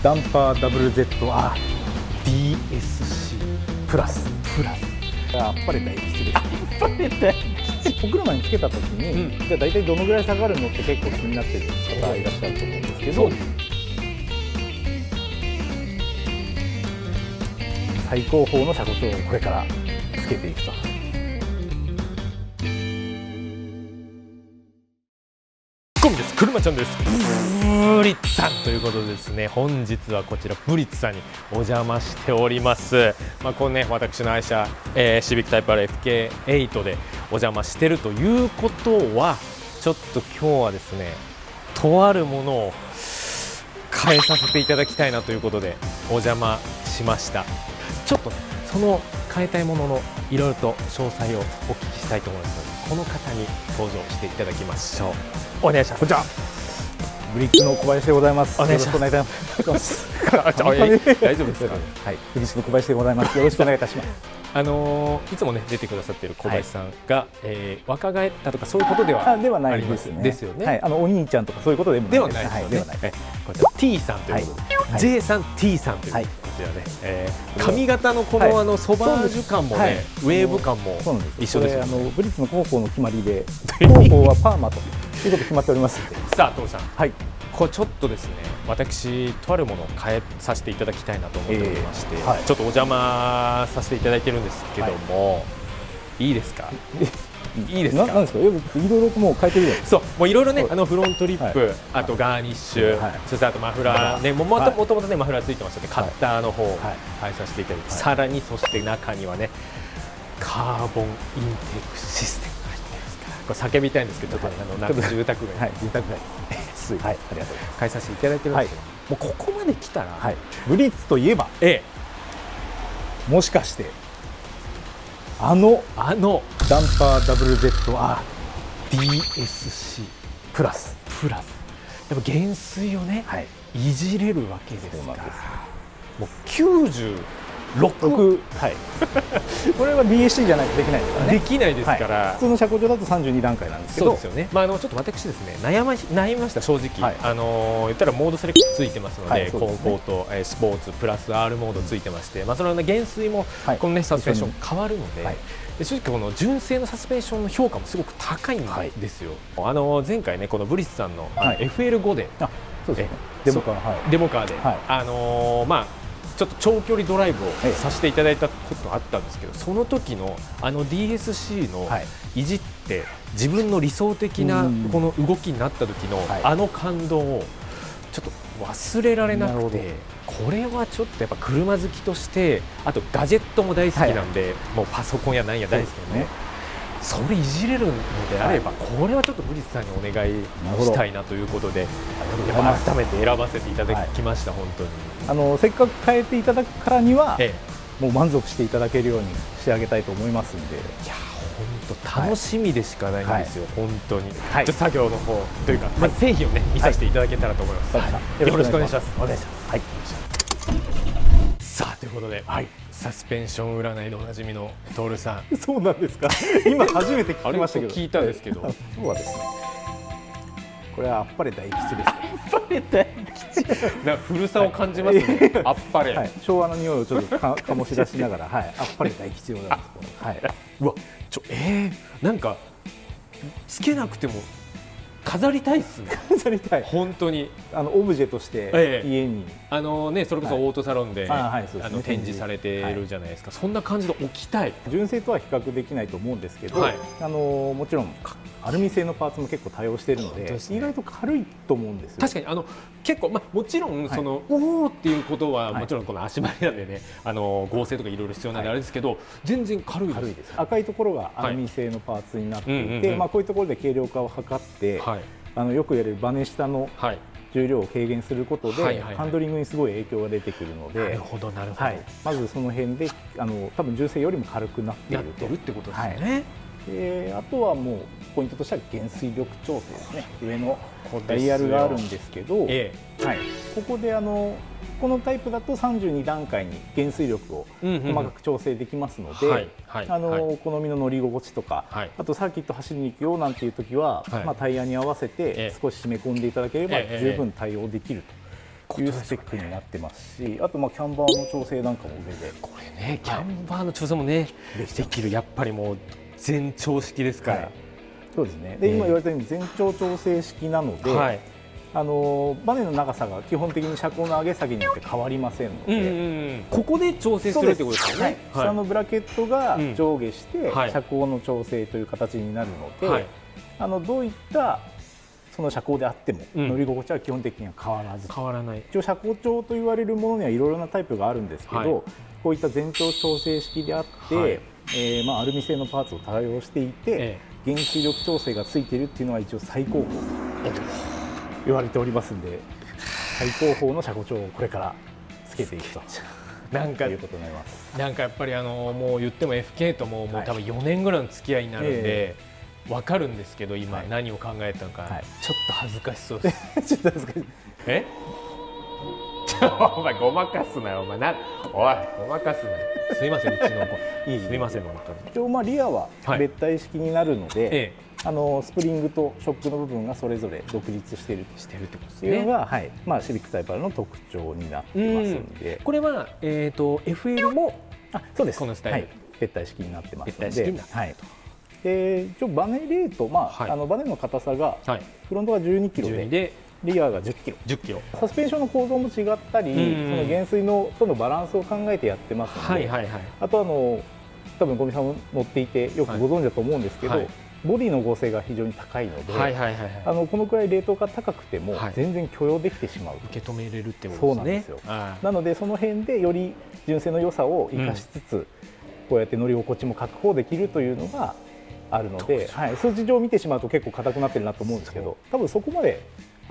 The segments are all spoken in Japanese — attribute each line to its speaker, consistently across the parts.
Speaker 1: ダンパー WZR DSC プラスあっぱれ大吉です。お車につけた時に、じゃあ大体どのぐらい下がるのって結構気になってる方いらっしゃると思うんですけど、最高峰の車高をこれからつけていくと。
Speaker 2: コンビです。車ちゃんです。ブリッツさんということでですね、本日はこちらブリッツさんにお邪魔しております。このね、私の愛車、シビックタイプ R FK8 でお邪魔してるということは、ちょっと今日はですね、とあるものを変えさせていただきたいなということでお邪魔しました。ちょっとね、その変えたいもののいろいろと詳細をお聞きしたいと思いますので、この方に登場していただきましょう。お願いします。
Speaker 1: こんにちは。ブリッツの小林でございます。
Speaker 2: お願いします。
Speaker 1: よろしくお願いします。
Speaker 2: 大丈夫ですか。
Speaker 1: はい、ブリッツの小林でございます。よろしくお願いいたします。
Speaker 2: いつもね出てくださっている小林さんが、若返ったとかそういうことでは
Speaker 1: ないですね。
Speaker 2: ですよね。
Speaker 1: はい、お兄ちゃんとかそういうことでもないです。
Speaker 2: はい、ではない。こちら T さんということで、J さん T さんというこちらね、髪型のこのソバージュ感もね、ウェーブ感も一緒ですよね。
Speaker 1: ブリッツの広報の決まりで、広報はパーマということ決まっております。
Speaker 2: さあ、トムさん。
Speaker 1: はい。
Speaker 2: これちょっとですね、私とあるものを変えさせていただきたいなと思っておりまして、ちょっとお邪魔させていただいてるんですけども、いいですか？いいですか？
Speaker 1: なんですか？いろいろもう変えてるじゃないですか。
Speaker 2: そう、もういろいろね、フロントリップ、あとガーニッシュ、そしてあとマフラーね、もともとねマフラーついてましたので、カッターの方を変えさせていただいて、さらにそして中にはね、カーボンインテークシステムが入ってますから、これ叫びたいんですけど、ちょっとなんか住宅街、住宅街。
Speaker 1: はい、ありがとうございます。
Speaker 2: 変えさせていただいてるんですけど、もうここまで来たら、
Speaker 1: ブリッツといえば、もしかしてダンパー WZR DSC プラス
Speaker 2: やっぱ減衰をね、いじれるわけですから、もう96、
Speaker 1: これは DSC じゃないとできないですからね。
Speaker 2: できないですから、
Speaker 1: 普通の車高上だと32段階なんですけど、
Speaker 2: そうですよね。ちょっと私ですね、悩みました、正直。言ったらモードセレクトついてますので、コンフォート、スポーツプラス R モードついてまして、その減衰もこのねサスペンション変わるので、正直この純正のサスペンションの評価もすごく高いんですよ。前回ね、このブリスさんの FL5 で、デモカーで、ちょっと長距離ドライブをさせていただいたことがあったんですけど、その時のDSC のいじって自分の理想的なこの動きになった時の感動をちょっと忘れられなくて、これはちょっとやっぱ車好きとして、あとガジェットも大好きなんで、もうパソコンやなんや大好きなね、それいじれるのであれば、これはちょっとブリスさんにお願いしたいなということで、改めて選ばせていただきました。本当に
Speaker 1: せっかく変えていただくからには、もう満足していただけるように仕上げたいと思いますんで、
Speaker 2: いや本当楽しみでしかないんですよ、本当に。じゃ作業の方というか、まず製品をね見させていただけたらと思います。よろしくお願いします。
Speaker 1: お願いします。はい。
Speaker 2: さあ、ということで、サスペンション占いでおなじみのトールさん。
Speaker 1: そうなんですか。今初めて聞きましたけど。
Speaker 2: 聞いたんですけど、
Speaker 1: そうはですね、これはあっぱれ大吉です。
Speaker 2: あっぱれ大吉。古さを感じますね。あっぱれ。
Speaker 1: 昭和の匂いをちょっと醸し出しながら、あっぱれ大吉でございます。
Speaker 2: うわ、なんかつけなくても飾りたいっすね。
Speaker 1: 飾りたい。
Speaker 2: 本当に
Speaker 1: オブジェとして家に
Speaker 2: ね、それこそオートサロンで展示されているじゃないですか。そんな感じで置きたい。
Speaker 1: 純正とは比較できないと思うんですけど、もちろんアルミ製のパーツも結構多用しているので、意外と軽いと思うんですよ。
Speaker 2: 確かに結構もちろんそのおおっていうことはもちろんこの足回りなんでね、合成とかいろいろ必要なんであれですけど、全然軽いです。
Speaker 1: 赤いところがアルミ製のパーツになっていて、こういうところで軽量化を図って、よく言われるバネ下の重量を軽減することでハンドリングにすごい影響が出てくるので、
Speaker 2: なるほどなるほど。
Speaker 1: まずその辺で多分純正よりも軽くなっている
Speaker 2: ってことですね。
Speaker 1: あとはもうポイントとしては減衰力調整ですね。上のダイヤルがあるんですけど、ここでこのタイプだと32段階に減衰力を細かく調整できますので、お好みの乗り心地とか、あとサーキット走りに行くよなんていう時は、タイヤに合わせて少し締め込んでいただければ十分対応できるいうスペックになってますし、あとキャンバーの調整なんかも上で、
Speaker 2: これねキャンバーの調整もね、できる、やっぱりもう全調式ですから、
Speaker 1: そうですね。で今言われたように全長調整式なので、バネの長さが基本的に車高の上げ下げによって変わりませんので、
Speaker 2: ここで調整するってことですよね。
Speaker 1: 下のブラケットが上下して車高の調整という形になるので、どういったその車高であっても乗り心地は基本的には変わらず、
Speaker 2: 変わらない。
Speaker 1: 一応車高調と言われるものにはいろいろなタイプがあるんですけど、こういった全長調整式であって、アルミ製のパーツを対応していて、減水力調整がついているっていうのは一応最高峰と言われておりますんで、最高峰の車高調をこれからつけていくということになります。
Speaker 2: なんかやっぱりもう言っても FK ともう多分4年ぐらいの付き合いになるんで、分かるんですけど、今何を考えたのか、ちょっと恥ずかしそうです。
Speaker 1: ちょっと恥ずかしい。
Speaker 2: お前ごまかすなよ、お前おいごまかすなよ。すいません、うちの子。すいません、本当に。
Speaker 1: 一応リアは別体式になるので、スプリングとショックの部分がそれぞれ独立しているってことですね。いうのが、シビックタイプの特徴になってますので、
Speaker 2: これはFL も
Speaker 1: そうです。
Speaker 2: このスタイル、
Speaker 1: 別体式になってますので、
Speaker 2: 別体式になってると。
Speaker 1: 一応バネレート、バネの硬さがフロントが12キロでリアが10キロ、サスペンションの構造も違ったり、その減水とのバランスを考えてやってますので、あと多分小見さんも乗っていてよくご存知だと思うんですけど、ボディの剛性が非常に高いので、このくらいレートが高くても全然許容できてしまう、
Speaker 2: 受け止めれるってことですね。
Speaker 1: そうなんですよ。なのでその辺でより純正の良さを生かしつつ、こうやって乗り心地も確保できるというのがあるので、数字上見てしまうと結構硬くなってるなと思うんですけど、多分そこまで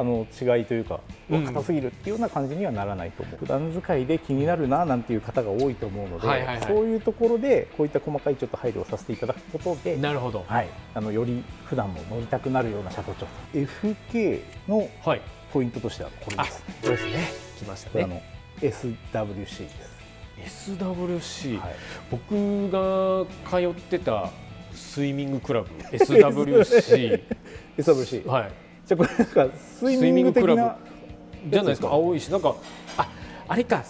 Speaker 1: 違いというか硬すぎるっていうような感じにはならないと思う。普段使いで気になるななんていう方が多いと思うので、そういうところでこういった細かいちょっと配慮をさせていただくことで、
Speaker 2: なるほど、
Speaker 1: より普段も乗りたくなるような車高調。FK のポイントとしてはこれです。
Speaker 2: これですね。来ましたね。
Speaker 1: SWC です。
Speaker 2: SWC、僕が通ってたスイミングクラブ SWC
Speaker 1: はい。じゃこれなんかスイミング的な
Speaker 2: じゃないですか。青いし、なんかあれか、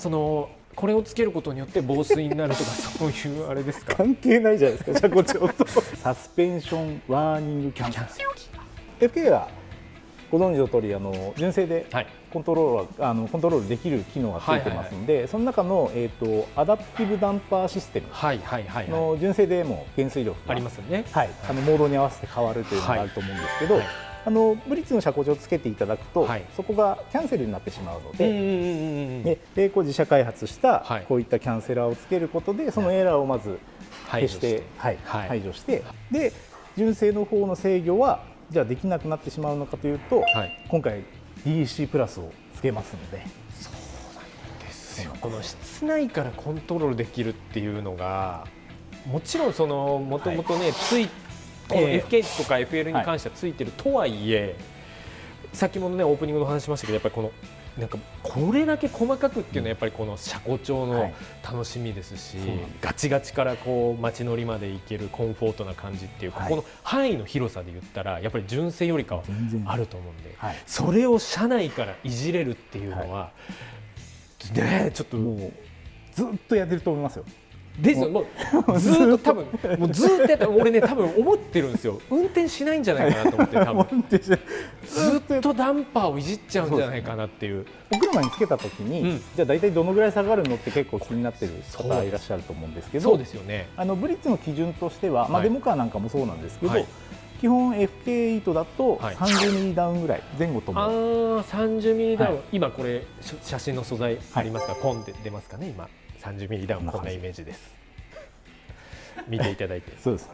Speaker 2: これをつけることによって防水になるとかそういうあれですか。
Speaker 1: 関係ないじゃないですか。車高調とサスペンションワーニングキャンセル。FK はご存知の通り純正でコントロールできる機能がついてますので、その中のアダプティブダンパーシステムの純正でも減水力が
Speaker 2: ありますよね。
Speaker 1: モードに合わせて変わるというのがあると思うんですけど、ブリッツの車高調をつけていただくと、そこがキャンセルになってしまうので、自社開発したこういったキャンセラーをつけることでそのエラーをまず消して排除して、で純正の方の制御はじゃあできなくなってしまうのかというと、今回 DC プラスをつけますので。
Speaker 2: そうなんですよ。この室内からコントロールできるっていうのが、もちろんもともとねFK とか FL に関してはついてるとはいえ、先ほどねオープニングの話しましたけど、やっぱりなんかこれだけ細かくっていうのはやっぱりこの車高調の楽しみですし、ガチガチから街乗りまで行けるコンフォートな感じっていう、ここの範囲の広さで言ったらやっぱり純正よりかはあると思うんで、それを車内からいじれるっていうのはね、ちょっと
Speaker 1: もうずっとやってると思いますよ。
Speaker 2: ですよ。もうずっと多分もうずっとやった俺ね、多分思ってるんですよ。運転しないんじゃないかなと思って、多分ずっとダンパーをいじっちゃうんじゃないかなっていう。
Speaker 1: お車につけた時に、じゃあ大体どのぐらい下がるのって結構気になってる方いらっしゃると思うんですけど、
Speaker 2: そうですよね。
Speaker 1: ブリッツの基準としては、デモカーなんかもそうなんですけど、基本 FK8 だと30ミリダウンぐらい前後とも。
Speaker 2: 30ミリダウン、今これ写真の素材ありますか、ポンって出ますかね。今30ミリダウン、こんなイメージです。見ていただいて。
Speaker 1: そうです。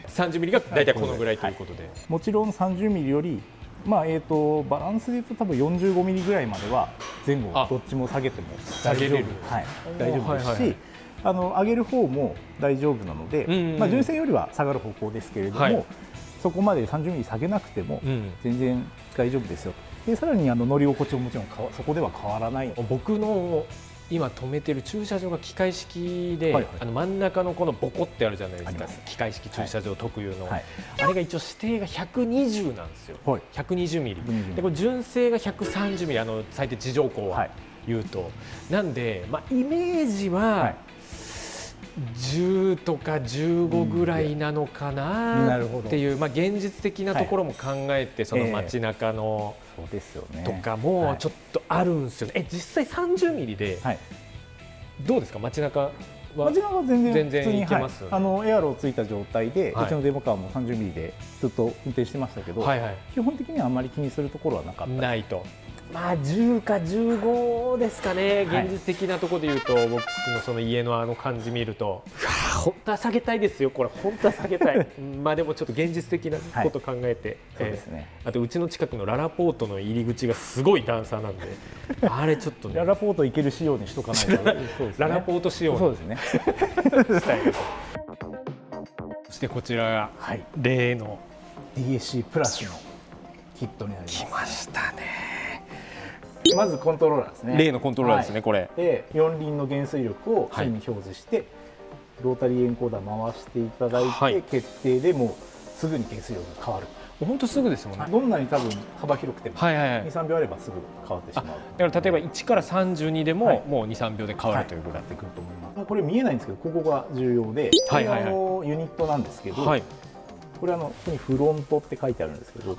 Speaker 2: 30ミリが大体このぐらいということで、
Speaker 1: もちろん30ミリより、バランスでいうと多分45ミリぐらいまでは前後どっちも下げても大丈夫ですし、上げる方も大丈夫なので、純正よりは下がる方向ですけれども、そこまで30ミリ下げなくても全然大丈夫ですよ。でさらに乗り心地ももちろんそこでは変わらない。
Speaker 2: 僕の今止めてる駐車場が機械式で、真ん中のこのボコってあるじゃないですか、機械式駐車場特有の、あれが一応指定が120なんですよ、120ミリで、これ純正が130ミリ、最低地上高は言うと、なんで、イメージは10とか15ぐらいなのかなっていう、現実的なところも考えて、その街中のとかもちょっとあるんですよね。実際30ミリでどうですか、街中は？
Speaker 1: 街中は全然
Speaker 2: 普通にいけます。
Speaker 1: エアローついた状態で、うちのデモカーも30ミリでずっと運転してましたけど、基本的にはあんまり気にするところはなかった。
Speaker 2: ないと。10か15ですかね、現実的なところでいうと、僕のその家の感じ見ると、本当は下げたいですよ、これ、本当は下げたい、でもちょっと現実的なこと考えて、あとうちの近くのララポートの入り口がすごい段差なんで、あれちょっとね、
Speaker 1: ララポート行ける仕様にしとかないと、
Speaker 2: ララポート仕様に、
Speaker 1: そうですね、
Speaker 2: そしてこちらが例の
Speaker 1: DSC プラスのキットになります。
Speaker 2: 来ましたね。
Speaker 1: まずコントローラーですね。
Speaker 2: 例のコントローラーですね、これ。
Speaker 1: で、4輪の減水力を線に表示して、ロータリーエンコーダー回していただいて、決定でもうすぐに減水力が変わる。
Speaker 2: 本当すぐですもんね。
Speaker 1: どんなに多分幅広くても2、3秒あればすぐ変わってしまう。
Speaker 2: だから例えば1から32でももう2、3秒で変わるというぐらいになってくると思います。
Speaker 1: これ見えないんですけど、ここが重要で、これユニットなんですけど、これここにフロントって書いてあるんですけど、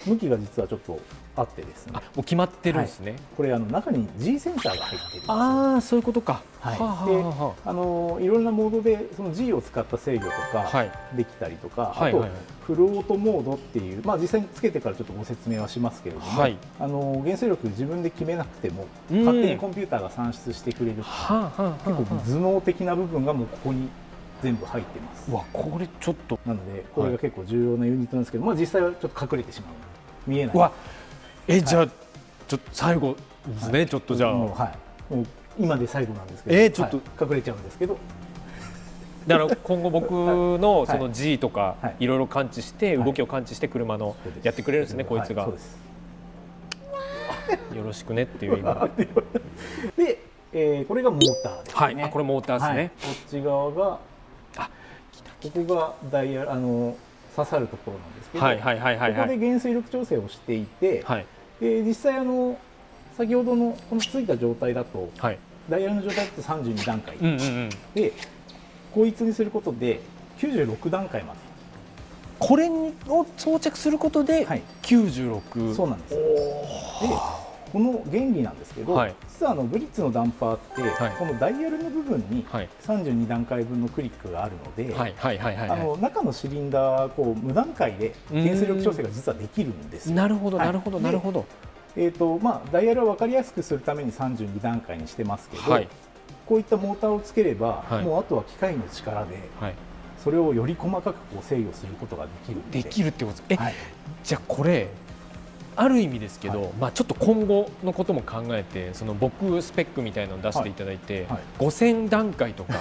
Speaker 1: 向きが実はちょっとあってですね。
Speaker 2: もう決まってるんですね。
Speaker 1: これ中に G センサーが入ってるんですよ。
Speaker 2: ああ、そういうことか。
Speaker 1: で、いろんなモードでその G を使った制御とかできたりとか、あとフルオートモードっていう、実際につけてからちょっとご説明はしますけれども、減水力自分で決めなくても勝手にコンピューターが算出してくれる、結構頭脳的な部分がもうここに全部入ってます。
Speaker 2: これちょっと
Speaker 1: なのでこれが結構重要なユニットなんですけど、実際はちょっと隠れてしまう、見えない。
Speaker 2: じゃあちょっと最後ですね、ちょっとじゃあ
Speaker 1: もう今で最後なんですけど、ちょっと隠れちゃうんですけど、
Speaker 2: だから今後僕のその G とかいろいろ感知して動きを感知して車のやってくれるんですね、こいつが。よろしくねっていう意味
Speaker 1: で、これがモーターですね。
Speaker 2: これモーターですね。
Speaker 1: こっち側がここがダイヤ刺さるところなんですけど、ここで減水力調整をしていて、実際先ほどのこのついた状態だと、ダイヤルの状態だと32段階で、こいつにすることで96段階まで、
Speaker 2: これを装着することで96。
Speaker 1: そうなんです。で、この原理なんですけど、実はブリッツのダンパーって、このダイヤルの部分に32段階分のクリックがあるので、中のシリンダー無段階で減水力調整が実はできるんですよ。
Speaker 2: なるほどなるほどなるほど。
Speaker 1: ダイヤルは分かりやすくするために32段階にしてますけど、こういったモーターをつければ、もうあとは機械の力でそれをより細かく制御することができる。
Speaker 2: できるってことです。じゃあこれある意味ですけど、ちょっと今後のことも考えて、その僕スペックみたいなのを出していただいて、5000段階とか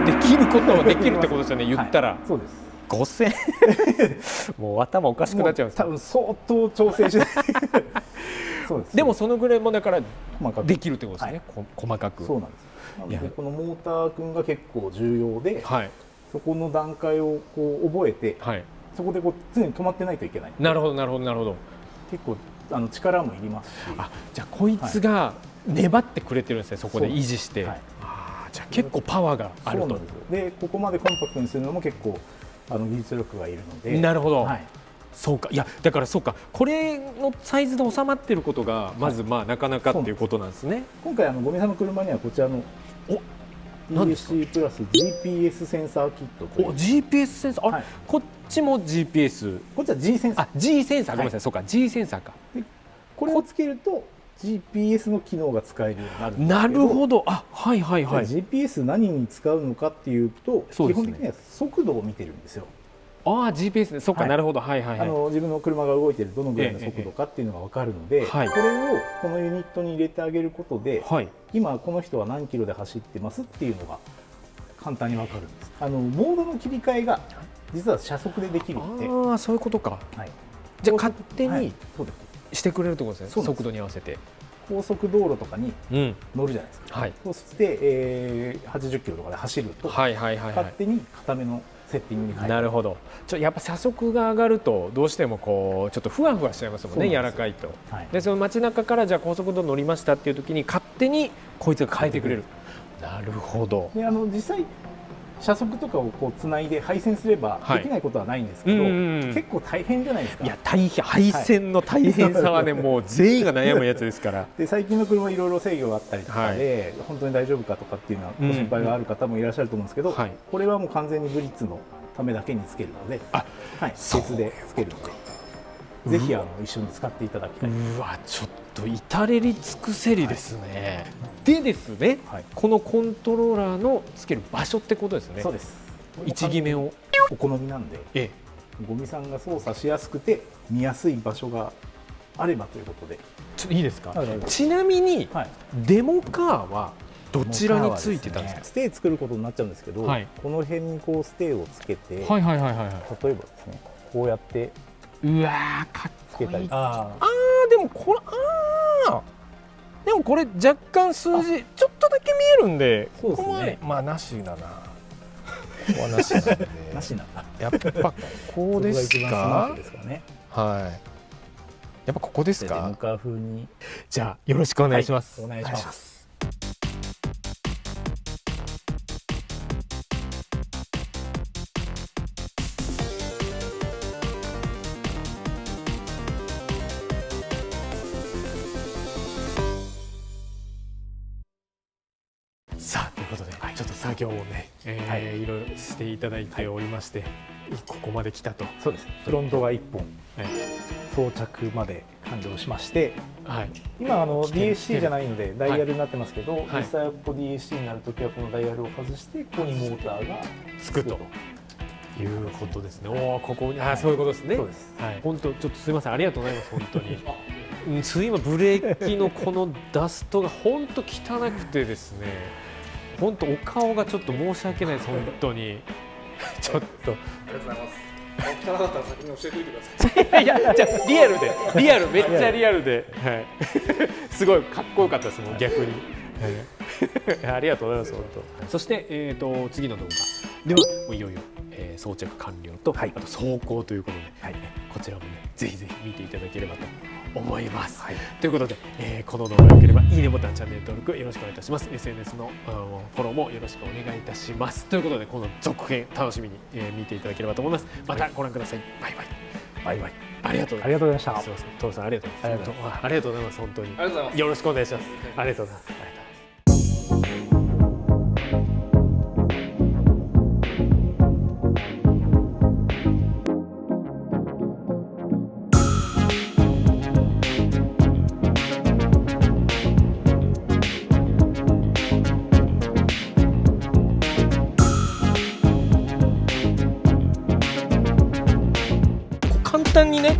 Speaker 2: できることはできるってことですよね、言ったら。
Speaker 1: そうです。
Speaker 2: 5000もう頭おかしくなっちゃうんです。
Speaker 1: 多分相当調整しない
Speaker 2: でもそのぐらいもだからできるってことですね、細かく。
Speaker 1: そうなんです。なのでこのモーター君が結構重要で、そこの段階を覚えて、そこで常に止まってないといけない。
Speaker 2: なるほどなるほどなるほど。
Speaker 1: 結構力もいりますし。
Speaker 2: じゃあこいつが粘ってくれてるんですね、そこで維持して。じゃあ結構パワーがあると。
Speaker 1: でここまでコンパクトにするのも結構技術力がいるので。
Speaker 2: なるほど。そうか、いやだからそうか、これのサイズで収まっていることがまずなかなかっていうことなんですね。
Speaker 1: 今回五味さんの車にはこちらのDSC プラス GPS センサーキットという。
Speaker 2: GPS センサー、こっちも GPS。
Speaker 1: こっちは G センサー。
Speaker 2: G センサー、ごめんなさい、そうか G センサーか。
Speaker 1: これをつけると GPS の機能が使えるようになるんですけど。
Speaker 2: なるほど。はいはいはい。
Speaker 1: GPS 何に使うのかっていうと、基本的には速度を見てるんですよ。
Speaker 2: GPS ね、そうか、なるほど。はいはいはい。
Speaker 1: 自分の車が動いているどのぐらいの速度かっていうのが分かるので、これをこのユニットに入れてあげることで、今この人は何キロで走ってますっていうのが簡単に分かるんです。モードの切り替えが実は車速でできるので。
Speaker 2: そういうことか。じゃあ勝手にしてくれるってことですね、速度に合わせて。
Speaker 1: 高速道路とかに乗るじゃないですか、そうして80キロとかで走ると勝手に固めのセッティングに変える。
Speaker 2: なるほど。やっぱ車速が上がるとどうしてもこうちょっとふわふわしちゃいますもんね、柔らかいと。でその街中からじゃあ高速道路乗りましたっていう時に勝手にこいつが変えてくれる。なるほど。
Speaker 1: で実際車速とかをこうつないで配線すればできないことはないんですけど、結構大変じゃないですか。
Speaker 2: いや大変、配線の大変さはね、もう全員が悩むやつですから。
Speaker 1: で最近の車いろいろ制御があったりとかで、本当に大丈夫かとかっていうのはご心配がある方もいらっしゃると思うんですけど、これはもう完全にブリッツのためだけにつけるので、別でつけるので、ぜひ一緒に使っていただきたい。
Speaker 2: うわ、ちょっと至れり尽くせりですね。でですね、このコントローラーのつける場所ってことですね。
Speaker 1: そうです。
Speaker 2: 位置決めを
Speaker 1: お好みなんで、ゴミさんが操作しやすくて見やすい場所があればということで。
Speaker 2: ちょっといいですか。ちなみにデモカーはどちらについてたんですか。
Speaker 1: ステー作ることになっちゃうんですけど、この辺にこうステーをつけて、例えばですね、こうやって
Speaker 2: うわーかっこいい。
Speaker 1: で
Speaker 2: もこれでもこれ若干数字ちょっとだけ見えるんで、
Speaker 1: そうですね。
Speaker 2: まあなしだな。なしなんで。
Speaker 1: なしなんだ。
Speaker 2: やっぱここですか。はい。やっぱここですか。
Speaker 1: デモカー風に。
Speaker 2: じゃあよろしくお願いします。
Speaker 1: お願いします。
Speaker 2: さあということで、ちょっと作業をね、いろいろしていただいておりまして、ここまで来たと。
Speaker 1: そうです。フロントが1本装着まで完了しまして、今DAC じゃないのでダイヤルになってますけど、実際はここ DAC になるときはこのダイヤルを外してここにモーターが
Speaker 2: つくということですね。おお、ここにそういうことですね。
Speaker 1: そうです。
Speaker 2: 本当ちょっとすみません、ありがとうございます本当に。今ブレーキのこのダストが本当汚くてですね、本当お顔がちょっと申し訳ないです本当に。ちょっと。
Speaker 3: ありがとうございます。汚かったら先に教えておいてください。
Speaker 2: いやじゃあリアルめっちゃリアルで、すごいかっこよかったですもん逆に。ありがとうございます本当。そして次の動画ではいよいよ装着完了と、あと走行ということで、こちらもねぜひぜひ見ていただければと思います。ということで、この動画が良ければいいねボタン、チャンネル登録よろしくお願いいたします。 SNS のフォローもよろしくお願いいたします。ということでこの続編楽しみに見ていただければと思います。またご覧ください。バイバイ。
Speaker 1: バイバイ。
Speaker 2: ありがとうございました。すみません、トロさんありがとうございます。ありがとうございます本当に。
Speaker 3: ありがとうございます。
Speaker 2: よろしくお願いします。ありがとうございます。簡単にね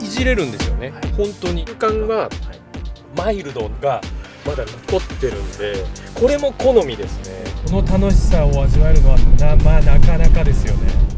Speaker 2: いじれるんですよね。本当に空間はマイルドがまだ残ってるんで、これも好みですね。この楽しさを味わえるのはなかなかですよね。